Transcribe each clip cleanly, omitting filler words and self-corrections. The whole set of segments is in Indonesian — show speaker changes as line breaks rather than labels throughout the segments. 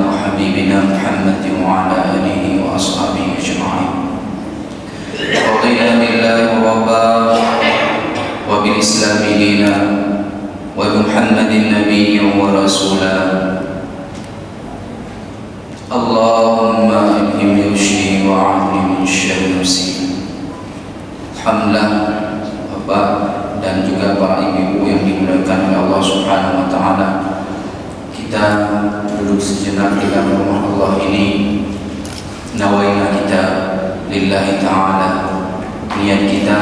وحبيبنا محمد وعلى آله وأصحابه أجمعين. رضينا بالله ربا وبالإسلام دينا وبمحمد نبيا ورسولا. اللهم ألهمني رشدي وأعذني من شر نفسي. Alhamdulillah, Bapak dan juga para ibu yang dimuliakan oleh Allah Subhanahu wa taala. Kita duduk sejenak di dalam rumah Allah ini. Nawaina kita lillahi ta'ala. Niat kita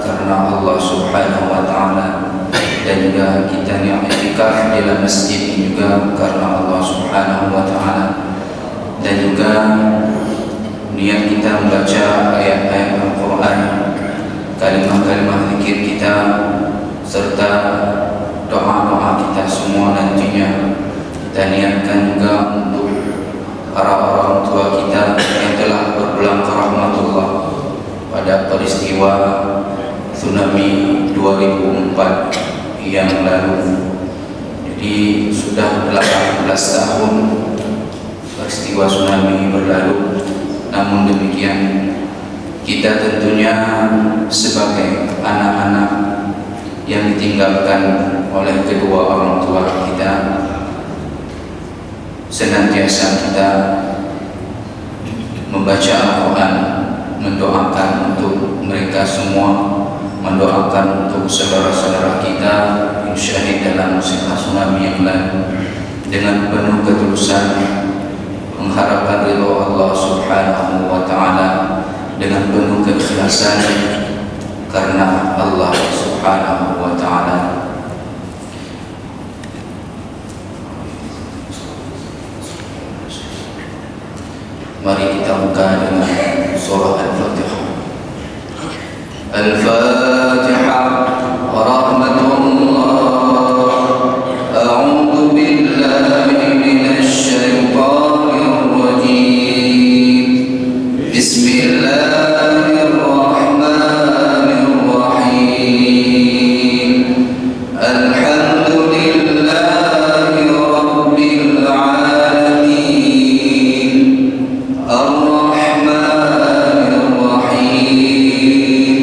karena Allah Subhanahu wa taala, dan juga kita yang i'tikaf di dalam masjid ini juga karena Allah Subhanahu wa taala. Dan juga niat kita membaca ayat-ayat Al-Qur'an, kalimah-kalimah zikir kita, serta doa-doa kita semua nantinya kita niatkan juga untuk para orang tua kita yang telah berpulang ke rahmatullah pada peristiwa tsunami 2004 yang lalu. Jadi sudah 18 tahun peristiwa tsunami berlalu. Namun demikian, kita tentunya sebagai anak-anak yang ditinggalkan oleh kedua orang tua kita, senantiasa kita membaca Al-Quran, mendoakan untuk mereka semua, mendoakan untuk saudara-saudara kita yang syahid dalam musibah tsunami yang lalu, dengan penuh ketulusan mengharapkan ridha Allah Subhanahu wa taala, dengan penuh keikhlasan karena Allah Subhanahu wa taala. Mari kita buka dengan surah Al-Fatihah. Al-Fatihah. Rahmatullah. A'udzu billahi minasy syaithanir rajim. Bismillahirrahmanirrahim. Alhamdulillahi rabbil alamin. Ar-Rahmanir Rahim.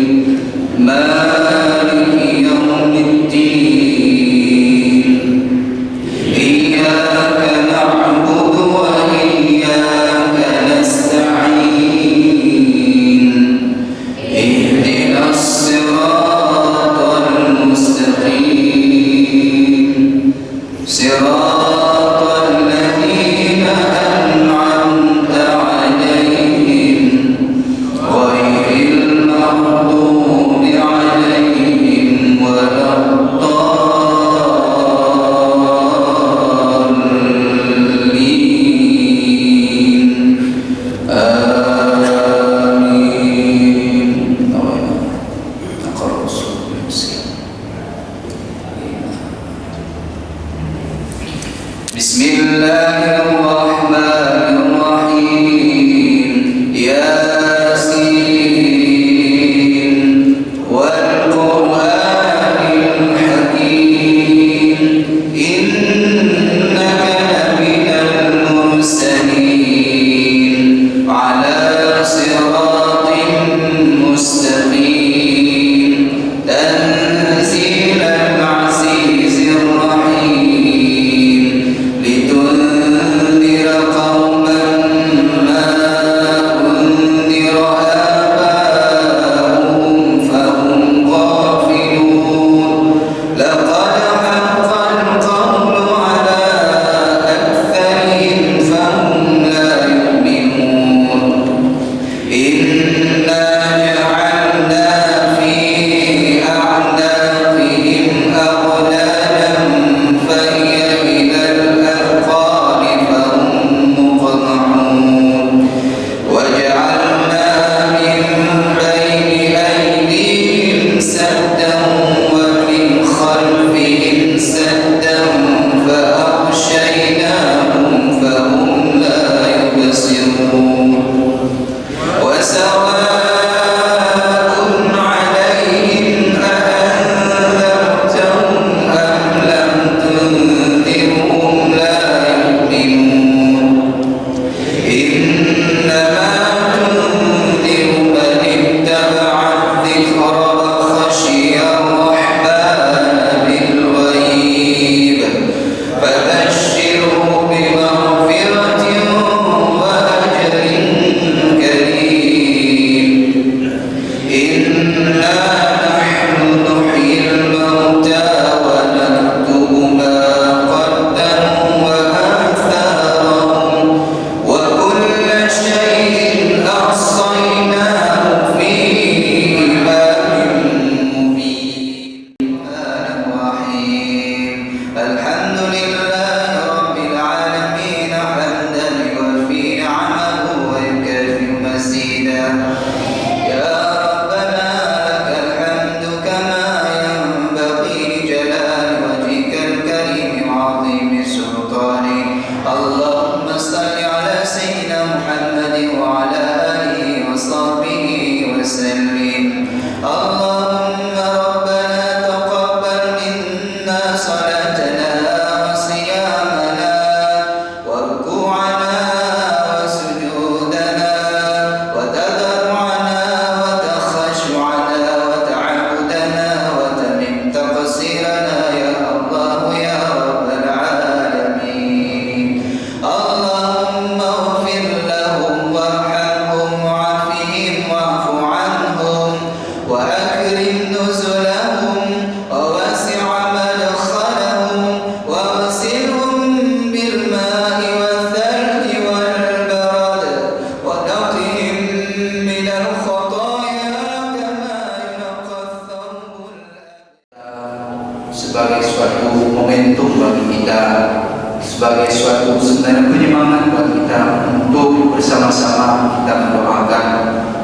sebagai suatu sebenarnya penyemangat buat kita untuk bersama-sama kita mendoakan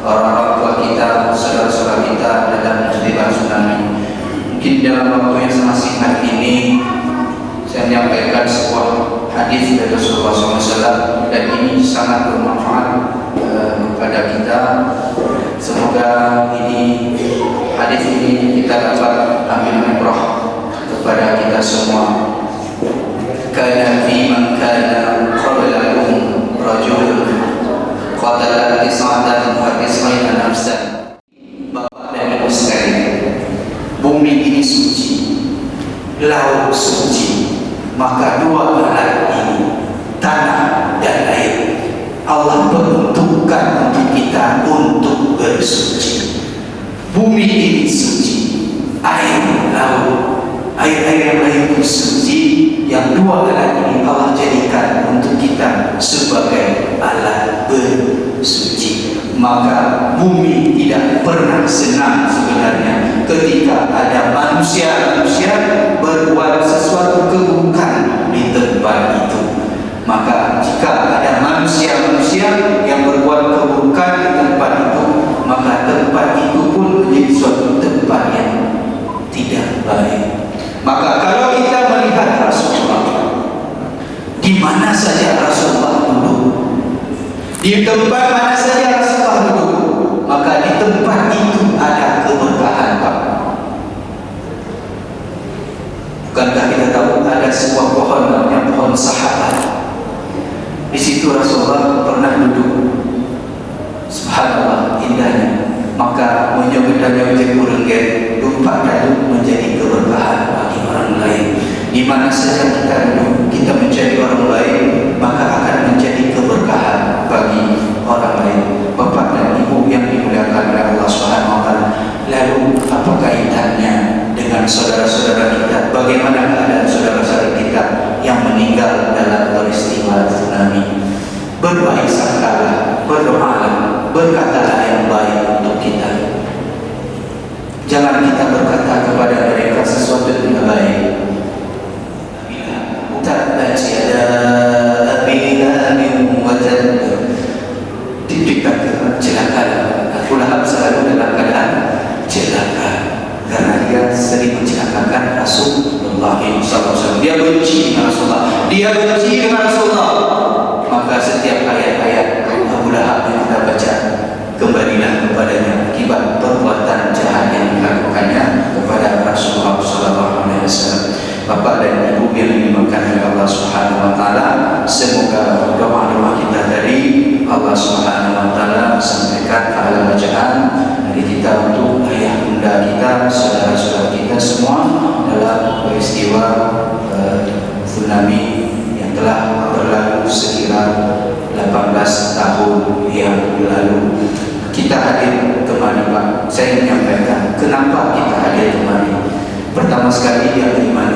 orang-orang tua kita, saudara-saudara kita dalam musibah tsunami. Mungkin dalam waktu yang sangat singkat ini saya menyampaikan sebuah hadis dari Rasulullah SAW, dan ini sangat bermanfaat kepada kita. Semoga ini hadis ini kita dapat ambil ibrah kepada kita semua. Kana fi man kana qablakum rajulun qatala tis'atan wa tis'ina nafsan. Bapak dan Ibu sekalian, bumi ini suci, laut suci, maka dua alat ini, tanah dan air, Allah peruntukkan untuk kita untuk bersuci. Bumi ini suci, air laut, air-air yang lain pun suci. Yang dua alat ini Allah jadikan untuk kita sebagai alat bersuci. Maka bumi tidak pernah senang sebenarnya ketika ada manusia-manusia berbuat sesuatu keburukan di tempat itu. Maka jika ada manusia-manusia yang berbuat keburukan di tempat itu, maka tempat itu pun menjadi suatu tempat yang tidak baik. Maka kalau kita melihat Rasulullah, di mana saja Rasulullah duduk, di tempat mana saja Rasulullah duduk, maka di tempat itu ada keberkahan, Pak. Bukankah kita tahu ada sebuah pohon namanya pohon sahabat? Di situ Rasulullah pernah duduk. Subhanallah, indahnya. Maka menyebutnya menjadi urenggen, lupa duduk menjadi keberkahan bagi orang lain. Di mana saja kita duduk, kita menjadi orang lain, maka akan menjadi keberkahan bagi orang lain. Bapak dan Ibu yang dimuliakan oleh Allah Subhanahu wa taala. Lalu apa kaitannya dengan saudara-saudara kita? Bagaimana keadaan saudara-saudara kita yang meninggal dalam peristiwa tsunami? Berbaik sangkalah, berdoalah, berkatalah yang baik untuk kita. Jangan kita berkata kepada mereka sesuatu yang tidak baik. Tabbat yada Abi Lahab wa tabb. Dikatakan celaka. Abu Lahab selalu dalam keadaan celaka karena dia sering mencelakakan Rasulullah SAW. Dia benci dengan Rasulullah. Dia benci dengan Rasulullah. Maka setiap ayat-ayat Abu Lahab yang kita baca, kembalilah kepadanya akibat perbuatan jahat yang dilakukannya kepada Rasulullah SAW. Bapak dan Ibu yang dimuliakan oleh Allah Subhanahu wa taala, semoga doa-doa kita tadi Allah Subhanahu wa taala sampaikan pada bacaan dari kita untuk ayah bunda kita, saudara-saudara kita semua dalam peristiwa tsunami yang telah berlalu sekira 18 tahun yang lalu. Kita hadir kemari, Pak. Saya menyampaikan kenapa kita hadir kemari. Pertama sekali yang beriman,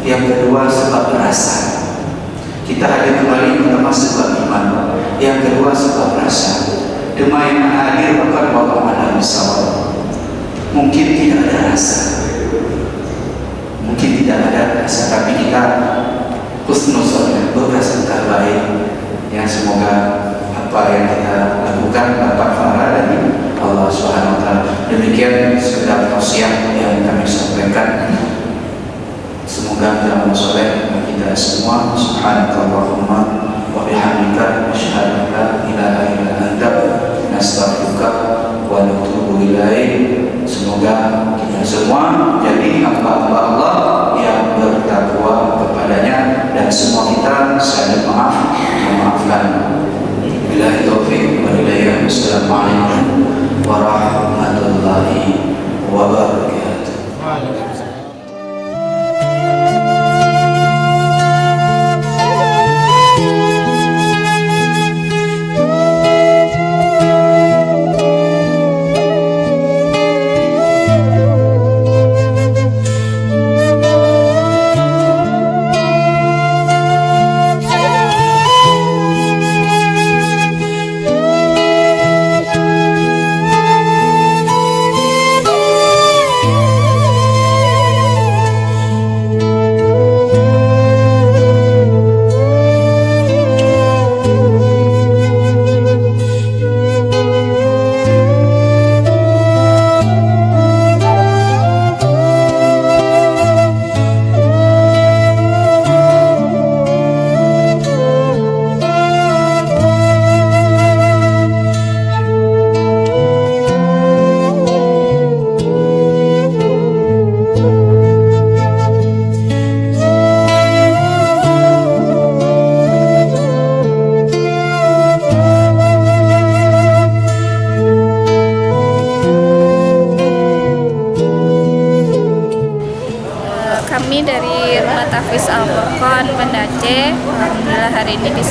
yang kedua sebab rasa. Kita hadir kembali pertama sebab iman, yang kedua sebab rasa. Dema yang hadir bahkan bapak ada misal. Mungkin tidak ada rasa, mungkin tidak ada rasa, tapi kita husnuzon, berprasangka baik. Ya, semoga apa yang kita lakukan dapat pahala dari Allah Subhanahu wa taala. Demikian sekedar tausiah yang kami sampaikan. Semoga dalam soleh kita semua. Subhanakallahumma wa bihamdika asyhadu an la ilaha illa anta nastaghfiruka wa natubu ilaik. Semoga kita semua jadi hamba-hamba Allah yang bertakwa kepadanya, dan semua kita saling memaafkan. Billahi taufiq wal hidayah. Wassalamualaikum warahmatullahi wabarakatuh.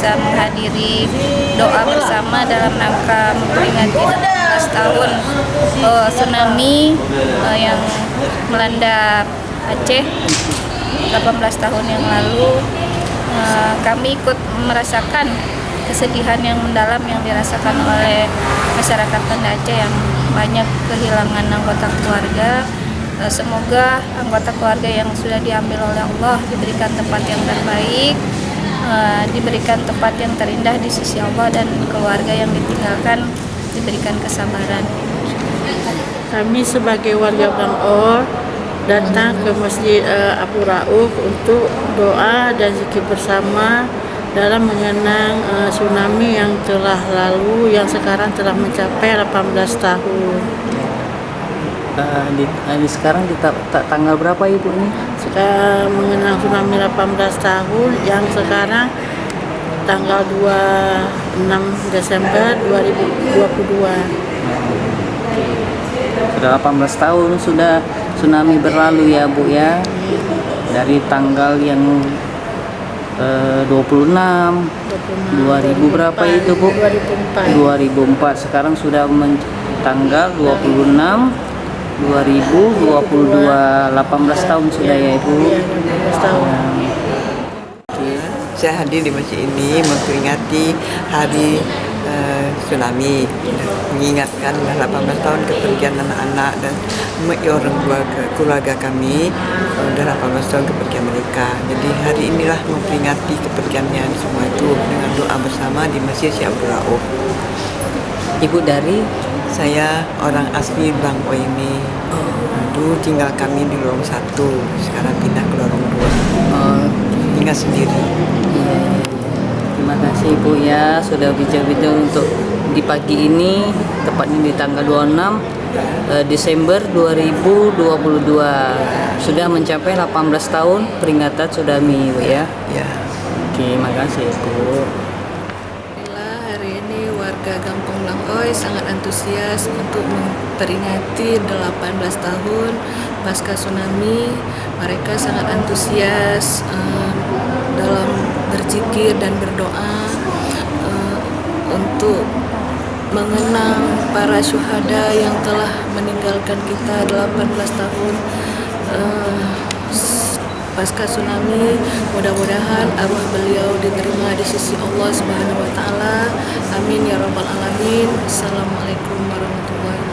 bisa menghadiri doa bersama dalam rangka memperingati 18 tahun tsunami yang melanda Aceh 18 tahun yang lalu. Kami ikut merasakan kesedihan yang mendalam yang dirasakan oleh masyarakat Banda Aceh yang banyak kehilangan anggota keluarga. Semoga anggota keluarga yang sudah diambil oleh Allah diberikan tempat yang terbaik, diberikan tempat yang terindah di sisi Allah, dan keluarga yang ditinggalkan diberikan kesabaran.
Kami sebagai warga Bangor datang ke Masjid Abu Rauf untuk doa dan zikir bersama dalam mengenang tsunami yang telah lalu, yang sekarang telah mencapai 18 tahun.
Sekarang di tanggal berapa Ibu ini?
Sekarang mengenang tsunami 18 tahun yang sekarang tanggal 26 Desember 2022.
Sudah 18 tahun sudah tsunami berlalu ya Bu ya. Dari tanggal yang 26 2000 berapa itu Bu? 2004. Sekarang sudah tanggal 26 2022, 18 tahun sudah ya Ibu.
18 tahun.
Saya hadir di masjid ini memperingati hari tsunami, mengingatkan 18 tahun kepergian anak-anak dan orang keluarga kami, sudah 18 tahun kepergian mereka. Jadi hari inilah memperingati kepergiannya semua itu dengan doa bersama di Masjid Abu Rauf.
Ibu dari?
Saya orang asli Bang Oimi. Dulu tinggal kami di lorong 1, sekarang pindah ke lorong 2. Tinggal sendiri.
Terima kasih Ibu ya sudah bincang-bincang untuk di pagi ini, tepatnya di tanggal 26 Desember 2022. Sudah mencapai 18 tahun peringatan tsunami Ibu ya.
Ya.
Oke, makasih Ibu.
Hari ini warga Kampung Langkoy sangat antusias untuk memperingati 18 tahun pasca tsunami. Mereka sangat antusias dalam berzikir dan berdoa untuk mengenang para syuhada yang telah meninggalkan kita 18 tahun pasca tsunami. Mudah-mudahan arwah beliau diterima di sisi Allah Subhanahu wa taala. Amin ya rabbal alamin. Assalamualaikum warahmatullahi wabarakatuh.